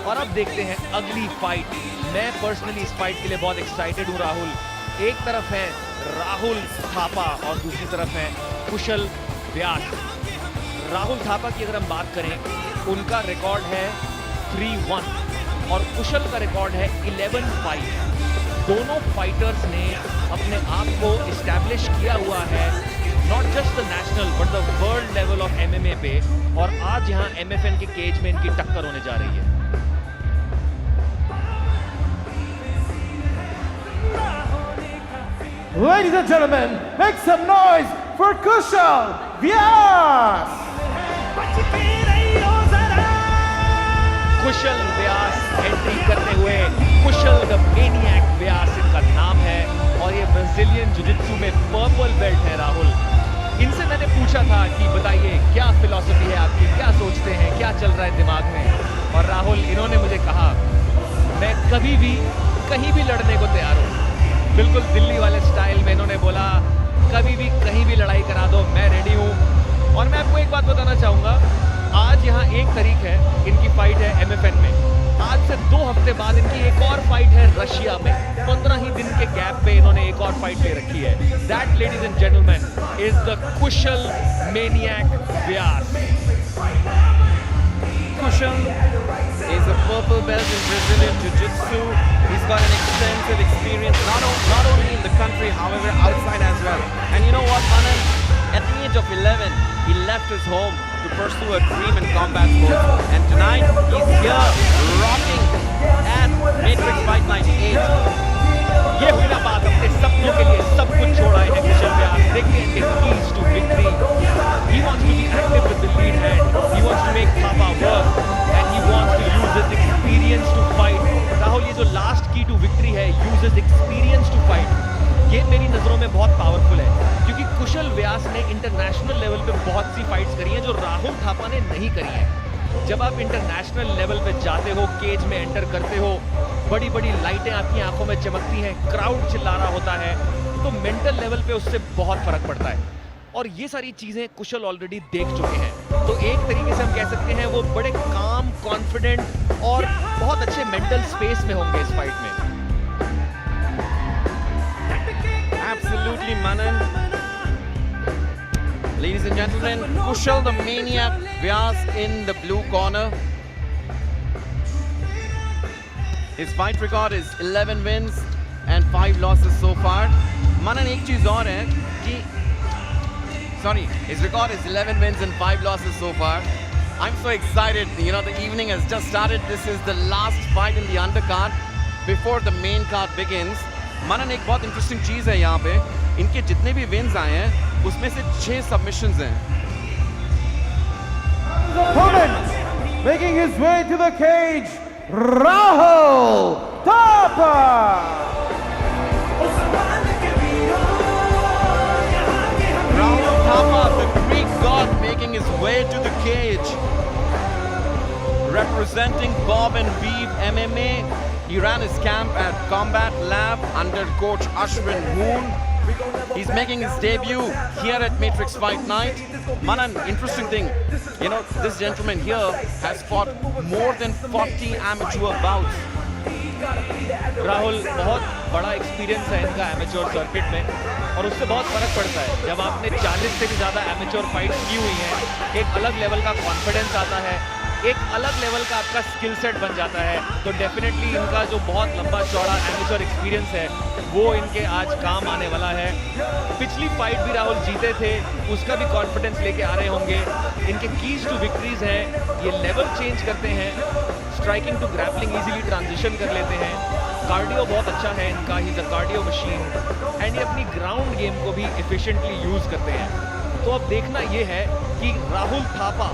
और अब देखते हैं अगली फाइट। मैं पर्सनली इस फाइट के लिए बहुत एक्साइटेड हूँ राहुल। एक तरफ है राहुल थापा और दूसरी तरफ है कुशल व्यास। राहुल थापा की अगर हम बात करें, उनका रिकॉर्ड है 3-1 और कुशल का रिकॉर्ड है 11-5। दोनों फाइटर्स ने अपने आप को इस्टेब्लिश किया हुआ है not just the national but the world level of MMA पे, और आज यहाँ MFN के केज में इनकी टक्कर होने जा रही है। Ladies and gentlemen, make some noise for Kushal Vyas! Kusal Vyas entry करते हुए, कुशल द मेनियक व्यास इनका नाम है और ये ब्राजीलियन जिजित्सु में पर्पल बेल्ट है राहुल। इनसे मैंने पूछा था कि बताइए क्या फिलॉसफी है आपकी, क्या सोचते हैं, क्या चल रहा है दिमाग में, और राहुल इन्होंने मुझे कहा मैं कभी भी कहीं भी लड़ने को तैयार हूँ। बिल्कुल दिल्ली वाले स्टाइल में इन्होंने बोला कभी भी कहीं भी लड़ाई करा दो, मैं रेडी हूँ। और मैं आपको एक बात बताना चाहूँगा, आज यहाँ 1 तारीख है, इनकी फाइट है MFN में। आज से 2 हफ्ते बाद इनकी एक और फाइट है रशिया में। 15 ही दिन के गैप पे इन्होंने एक और फाइट ले रखी है। That ladies and gentleman is the Kusal maniac Vyas. Kushal is a purple belt in Brazilian Jiu-Jitsu. He's got an extensive experience, not only in the country, however, outside as well. And you know what, Manan? At the age of 11, he left his home to pursue a dream in combat sports. And tonight, he's here, rocking at Matrix Fight Night 8. ये हुई ना बात, अपने सपनों के लिए सब कुछ छोड़ा है कुशल व्यास। देखते हैं इनके keys to victory. He wants to be active with the lead hand. He wants to make Thapa work and he wants to use his experience to fight. Rahul, ये जो लास्ट की टू विक्ट्री है, use his experience to fight, ये मेरी नजरों में बहुत powerful है, क्योंकि कुशल व्यास ने इंटरनेशनल लेवल पे बहुत सी फाइट्स करी हैं जो राहुल थापा ने नहीं करी हैं। जब आप इंटरनेशनल लेवल पे जाते हो, केज में एंटर करते हो, बड़ी बड़ी लाइटें आपकी आंखों में चमकती हैं, क्राउड चिल्ला रहा होता है, तो मेंटल लेवल पे उससे बहुत फर्क पड़ता है। और ये सारी चीजें कुशल ऑलरेडी देख चुके हैं। तो एक तरीके से हम कह सकते हैं वो बड़े काम, कॉन्फिडेंट और बहुत अच्छे मेंटल स्पेस में होंगे इस फाइट में। Absolutely, Manan. Ladies and gentlemen, Kushal the Maniac Vyas in the blue corner. His fight record is 11 wins and 5 losses so far. Manan, एक चीज और है कि his record is 11 wins and 5 losses so far. I'm so excited. You know, the evening has just started. This is the last fight in the undercard before the main card begins. Manan, एक बहुत interesting चीज है यहाँ पे, इनके जितने भी wins आए हैं उसमें से 6 सबमिशंस हैं। Opponent making his way to the cage, Rahul Thapa! Rahul Thapa, the Greek god, making his way to the cage. Representing Bob and Weave MMA, he ran his camp at Combat Lab under coach Ashwin Moon. He's making his debut here at Matrix Fight Night. Manan, interesting thing, you know, this gentleman here has fought more than 40 amateur bouts. Rahul, बहुत बड़ा experience है इनका amateur circuit में, और उससे बहुत फर्क पड़ता है। जब आपने 40 से भी ज़्यादा एमेच्योर फाइट्स की हुई हैं, एक अलग लेवल का कॉन्फिडेंस आता है, एक अलग लेवल का आपका स्किल सेट बन जाता है। तो डेफिनेटली इनका जो बहुत लंबा चौड़ा एमेच्योर एक्सपीरियंस है वो इनके आज काम आने वाला है। पिछली फाइट भी राहुल जीते थे, उसका भी कॉन्फिडेंस लेके आ रहे होंगे। इनके कीज टू विक्ट्रीज हैं, ये लेवल चेंज करते हैं, striking to grappling easily transition कर लेते हैं, कार्डियो बहुत अच्छा है इनका, he is a cardio machine, and ये अपनी ग्राउंड गेम को भी एफिशिएंटली यूज करते हैं। तो अब देखना ये है कि राहुल थापा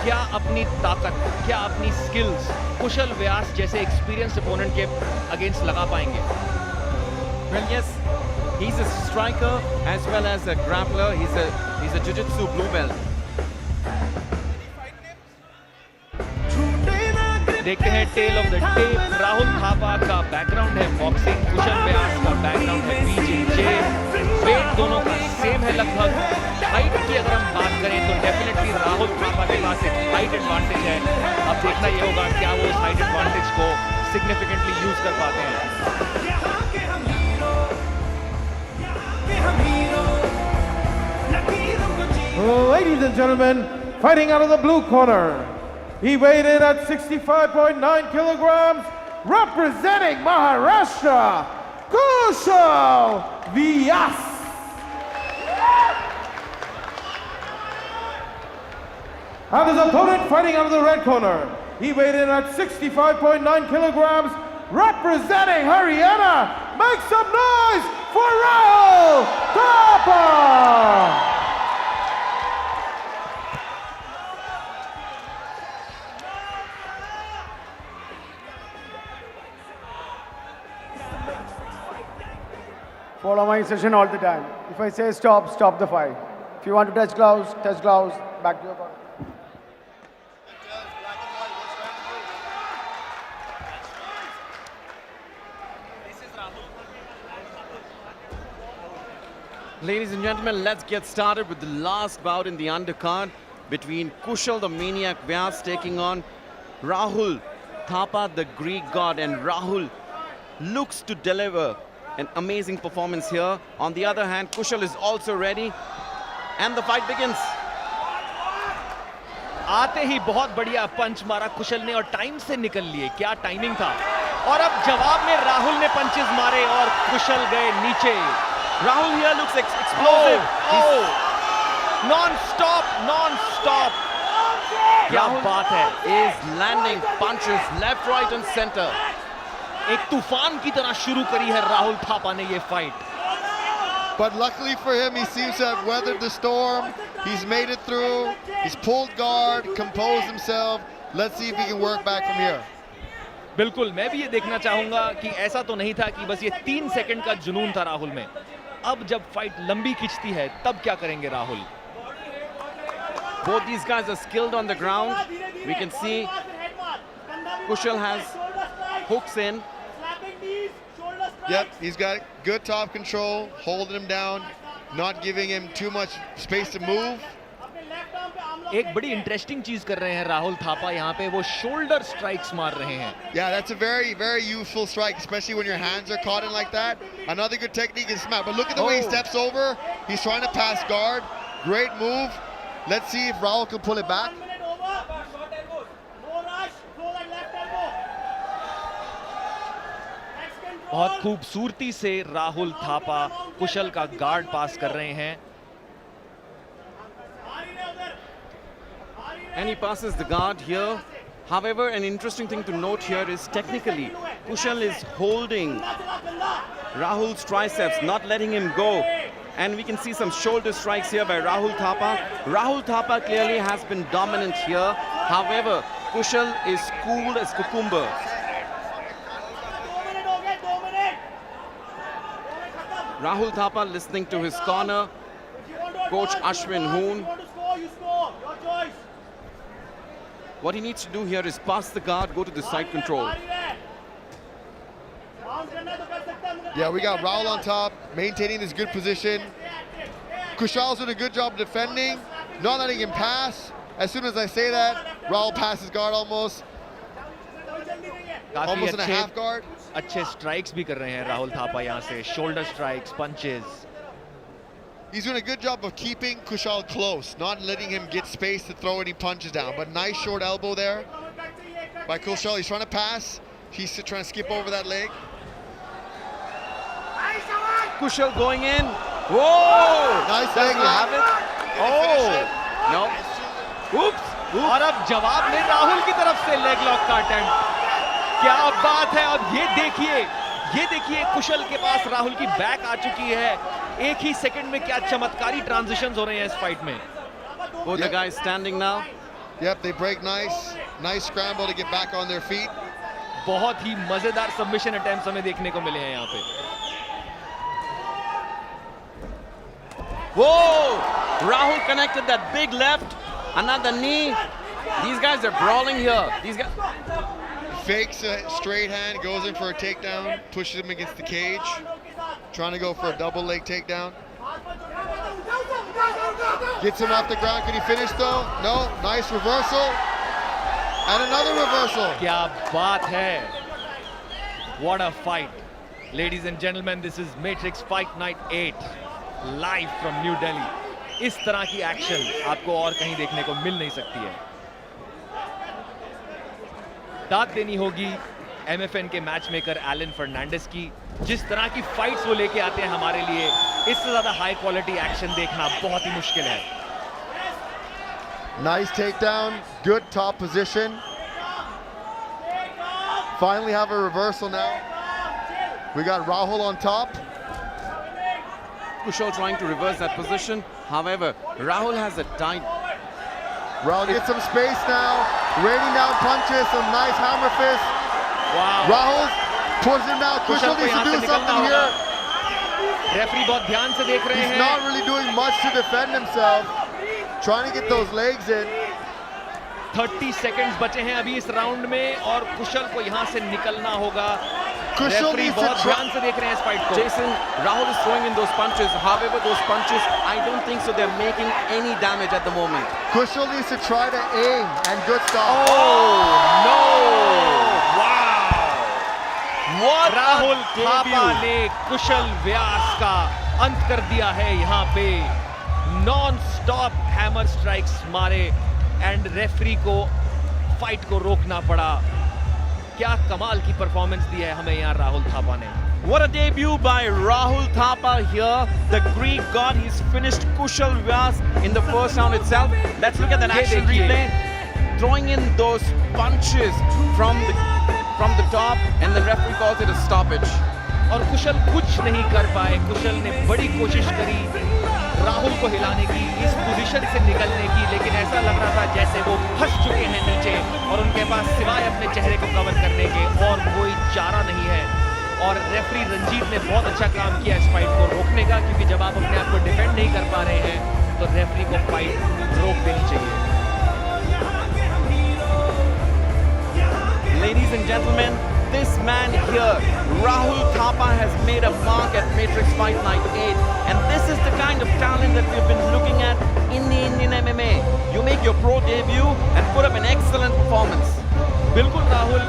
क्या अपनी ताकत, क्या अपनी स्किल्स कुशल व्यास जैसे एक्सपीरियंस्ड अपोनेंट के अगेंस्ट लगा पाएंगे। Well, yes, he's a striker as well as a grappler. He's a jiu-jitsu blue belt. देखते हैं tale of the tape. Rahul Thapa का बैकग्राउंड है बॉक्सिंग, कुशल व्यास का बैकग्राउंड है बीजेजे। वेट दोनों का सेम है लगभग। हाइट की अगर हम बात करें तो डेफिनेटली राहुल थापा के पास एक हाइट एडवांटेज है। अब देखना ये होगा क्या वो height advantage Ladies and gentlemen, fighting out of the blue corner. He weighed in at 65.9 kilograms, representing Maharashtra, Kushal Vyas. And his opponent fighting out of the red corner. He weighed in at 65.9 kilograms, representing Haryana. Make some noise for Rahul Thapa! Follow my session all the time. If I say stop, stop the fight. If you want to touch gloves, back to your corner. Ladies and gentlemen, let's get started with the last bout in the undercard between Kushal the Maniac Vyas taking on Rahul Thapa the Greek God, and Rahul looks to deliver an amazing performance here. On the other hand, Kushal is also ready and the fight begins. आते ही बहुत बढ़िया पंच मारा कुशल ने और time से निकल लिए, क्या टाइमिंग था। और अब जवाब में राहुल ने पंचेस मारे और कुशल गए नीचे। Rahul here looks explosive. Non-stop. क्या बात है। Is landing punches left, right and center. एक तूफान की तरह शुरू करी है राहुल थापा ने ये fight. But luckily for him, he seems to have weathered the storm. He's made it through. He's pulled guard, composed himself. Let's see if he can work back from here. बिल्कुल, मैं भी ये देखना चाहूंगा कि ऐसा तो नहीं था कि बस ये 3 सेकंड का जुनून था राहुल में। अब जब फाइट लंबी खिंचती है तब क्या करेंगे Rahul. Both these guys are skilled on the ground. We can see Kushal has hooks in. Yep, he's got good top control, holding him down, not giving him too much space to move. एक बड़ी interesting चीज कर रहे हैं राहुल थापा यहाँ पे, वो shoulder strikes मार रहे हैं। Yeah, that's a very, very useful strike, especially when your hands are caught in like that. Another good technique is smack. But look at the way he steps over. He's trying to pass guard. Great move. Let's see if Rahul can pull it back. बहुत खूबसूरती से राहुल थापा कुशल का guard पास कर रहे हैं। And he passes the guard here. However, an interesting thing to note here is technically Kushal is holding Rahul's triceps, not letting him go. And we can see some shoulder strikes here by Rahul Thapa. Rahul Thapa clearly has been dominant here. However, Kushal is cool as cucumber. Rahul Thapa listening to his corner, coach Ashwin Hoon. What he needs to do here is pass the guard, go to the side control. Yeah, we got Rahul on top, maintaining this good position. Kushal's doing a good job defending, not letting him pass. As soon as I say that, Rahul passes guard almost in a half guard. अच्छे strikes भी कर रहे हैं राहुल थापा यहाँ से, shoulder strikes, punches. He's doing a good job of keeping Kushal close, not letting him get space to throw any punches down. But nice short elbow there by Kushal. He's trying to pass. He's trying to skip over that leg. Kushal going in. Whoa! Nice Does leg he lock. have it? Oh! No. Oops! और अब जवाब में राहुल की तरफ से leg lock का attempt. क्या बात है। और ये देखिए कुशल के पास राहुल की बैक आ चुकी है। एक ही सेकंड में क्या चमत्कारी ट्रांजिशंस हो रहे हैं इस फाइट में। Both the guys standing now. Yep, they break nice. Nice scramble to get back on their feet. बहुत ही मजेदार सबमिशन अटेम्प्ट्स हमें देखने को मिले हैं यहाँ पे। Whoa! Rahul connected that big left. Another knee. These guys are brawling here. These guys. Fakes a straight hand, goes in for a takedown, pushes him against the cage. Trying to go for a double leg takedown. Gets him off the ground. Can he finish though? No. Nice reversal. And another reversal. क्या बात है। What a fight. Ladies and gentlemen, this is Matrix Fight Night 8, live from New Delhi. इस तरह की action आपको और कहीं देखने को मिल नहीं सकती है। दाद देनी होगी एमएफएन के मैच मेकर एलन फर्नांडिस की। जिस तरह की फाइट्स वो लेके आते हैं हमारे लिए, इससे ज्यादा हाई क्वालिटी एक्शन देखना बहुत ही मुश्किल है। Nice takedown, good top position. Finally have a reversal now. We got Rahul on top. Kushal trying to reverse that position. However, Rahul has a tight. Rahul gets some space now, raining down punches, some nice hammer fist. वाह, Rahul pulls him down. कुशल Kushal को needs यहाँ to से do निकलना something होगा। here. Referee बहुत ध्यान से देख रहे He's हैं। not really doing much to defend himself. Trying to get those legs in. 30 seconds बचे हैं अभी इस राउंड में और कुशल को यहाँ से निकलना होगा। Kushal रेफरी needs to बहुत try. ध्यान से देख रहे हैं इस फाइट को। Jason, Rahul is throwing in those punches. However, those punches, I don't think so they're making any damage at the moment. Kushal needs to try to aim and good stop. Oh no! Wow! What Rahul a Thapa debut! ने कुशल व्यास का अंत कर दिया है यहाँ पे। Non stop hammer strikes मारे and referee को फाइट को रोकना पड़ा। क्या कमाल की परफॉर्मेंस दी है हमें यहाँ राहुल थापा ने। What a debut by Rahul Thapa here. The Greek god, he's finished Kushal Vyas in the first round itself. Let's look at that ये action देखिए। replay. Throwing in those punches from the top, and the referee calls it a stoppage. और कुशल कुछ नहीं कर पाए। कुशल ने बड़ी कोशिश करी राहुल को हिलाने की, इस पोजीशन से निकलने की, लेकिन ऐसा लग रहा था जैसे वो फंस चुके हैं नीचे और उनके पास सिवाय अपने चेहरे को कवर करने के और कोई चारा नहीं है। और रेफरी रंजीत ने बहुत अच्छा काम किया इस फाइट को रोकने का, क्योंकि जब आप अपने आप को डिफेंड नहीं कर पा रहे हैं तो रेफरी को फाइट रोक देनी चाहिए। Ladies and gentlemen, this man here, Rahul Thapa, has made a mark at Matrix Fight Night 8, and this is the kind of talent that we've been looking at in the Indian MMA. You make your pro debut and put up an excellent performance. बिल्कुल राहुल,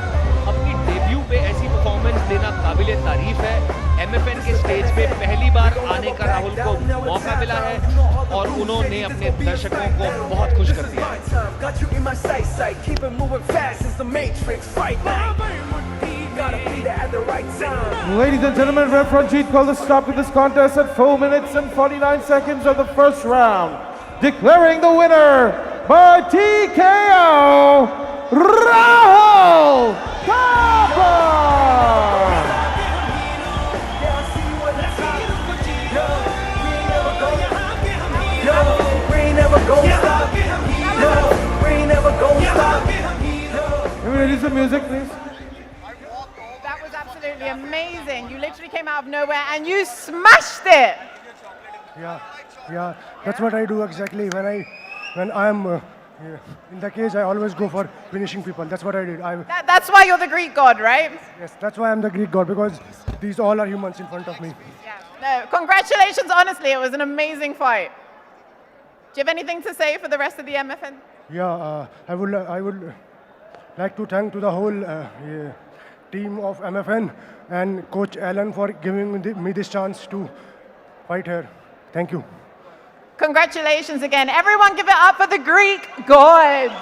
अपनी debut पे ऐसी performance देना काबिले तारीफ है। MFN के stage पे पहली बार आने का राहुल को मौका मिला है और उन्होंने अपने दर्शकों को बहुत खुश कर दिया। Got you in my sight, keep it moving fast. It's the Matrix Fight Night. Gotta be there at the right time. Ladies and gentlemen, Ref Ranjit called a stop to this contest at 4 minutes and 49 seconds of the first round, declaring the winner by TKO, Rahul Thapa! We ain't never gonna stop. We ain't never gonna stop. Can we release the music, please? That was absolutely amazing. You literally came out of nowhere and you smashed it. Yeah, that's what I do exactly. When I'm in the cage, I always go for finishing people. That's what I did. That's why you're the Greek god, right? Yes, that's why I'm the Greek god, because these all are humans in front of me. Yeah. No, congratulations, honestly. It was an amazing fight. Do you have anything to say for the rest of the MFN? Yeah, I would like to thank to the whole team of MFN and Coach Alan for giving me this chance to fight here. Thank you. Congratulations again. Everyone give it up for the Greek gods.